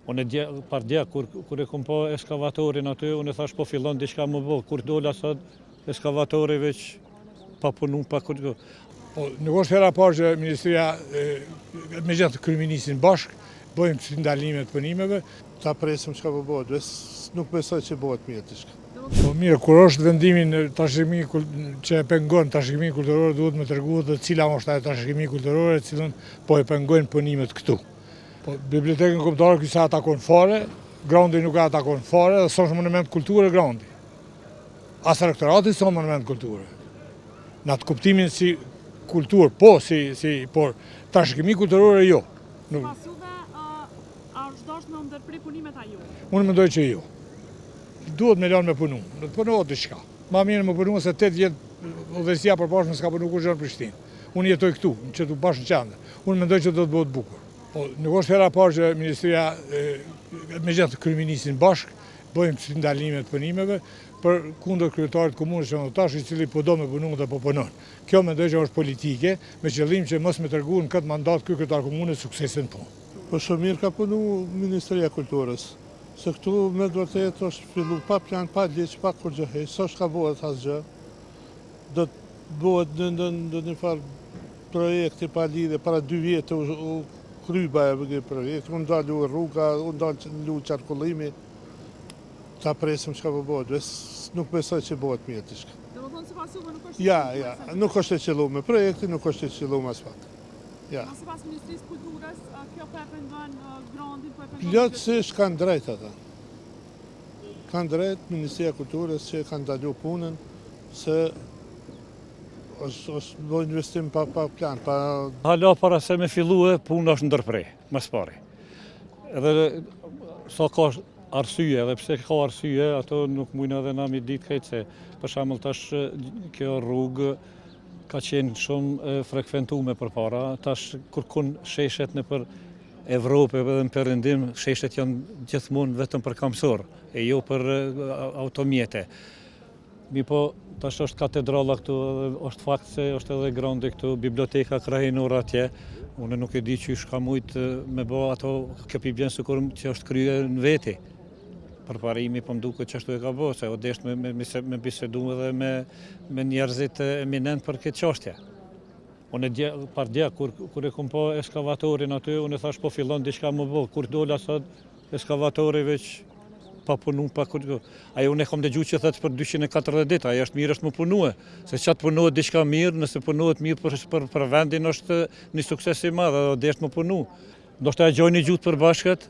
Unë pardje, kur e kom pa eskavatorin aty, unë thash po fillon diçka më bë. Kur dola sot eskavatori veç pa punu, pa kur. Nuk është hera parë që Ministria me gjatë kryeministin bashkë bëjmë që ndalimet punimeve. Ta presim çka po bëhet, nuk besoj që bëhet mirë diçka. Po mirë, kur është vendimin trashëgimit që e pengon trashëgimin kulturor, duhet me tregu dhe cila është ajo trashëgimi kulturore, cilën po e pengojnë punimet këtu. Po bibliotekën kombëtare ky sa atakon fare, Grandi nuk e atakon fare, dhe s'është monument kulture Grandi. As rektorati s'është monument kulture. Në atë kuptimin si kulturë, po por trashëgimi kulturore jo. Pas juve, a është dashur me ndërpri punimet a ju? Unë mendoj që jo. Duhet me lanë me punu, në të punohet diçka. Ma mirë me punu se 8 vjetë udhëheqësia përpashme s'ka punu kur gjë në Prishtinë. Unë jetoj këtu, që tu bashkë në qendër. Unë mendoj që do të bëhet bukur. Nuk është hera parë që Ministria me gjatë kryeministin bashkë bëjmë që ndalimet punimeve për kundër kryetarit komunës qendrore, i cili po do me punu dhe po punon. Kjo mendoj që është politike, me qëllim që mos me tregu në këtë mandat ky kryetar komunës suksesin punë. Po shumë mirë ka punu Ministria e Kulturës. Se këtu me vërtet është fillu pa plan, pa ligj, pa kur gjë heq, s'është ka bëhet asgjë. Do të bëhet në një farë projekti pa lidhje, para 2 vjetë u kryba e këtij projekti, u ndalu rruga, u ndalu qarkullimi. Ta presim çka po bëhet, nuk besoj që bëhet mirë diçka. Domethënë sipas juve nuk është. Ja, nuk është e qelluar, projekti nuk është e qelluar as pak. Ja. Sipas Ministrisë Kulturës, kjo po e pengon Grandin, po e pengon. Plotësisht kanë drejt ata. Kanë drejt Ministria e Kulturës që kanë ndalu punën se është do investim pa plan, pa. Hala para se me fillue, puna është ndërprej, më pari. Edhe sa ka arsye, edhe pse ka arsye, ato nuk mujnë edhe na mi ditë këtë se për shembull tash kjo rrugë ka qenë shumë frekventume përpara, tash kërkon sheshet nëpër Evropë edhe në perëndim, sheshet janë gjithmonë vetëm për kamësor, e jo për automjete. Mi po, tash është katedrala këtu, është fakt se është edhe Grandi këtu, biblioteka krajinore atje, unë nuk e di që ka mujtë me bë ato, kjo pi bjen sikur që është krye në veti. Përparimi po mduket që ashtu e ka bë, se o desht me bisedu edhe me njerëzit eminent për këtë çështje. Unë pardje, kur e kom pa eskavatorin aty, unë thash po fillon diçka më bë. Kur dola sot eskavatori veç pa punu, pa kur. Ajo unë kam dëgjuar që thotë për 240 ditë, ajo është mirë është më punue, se çat punohet diçka mirë, nëse punohet mirë për vendin është një sukses i madh, do desht më punu. Do të gjojnë gjutë për bashkët.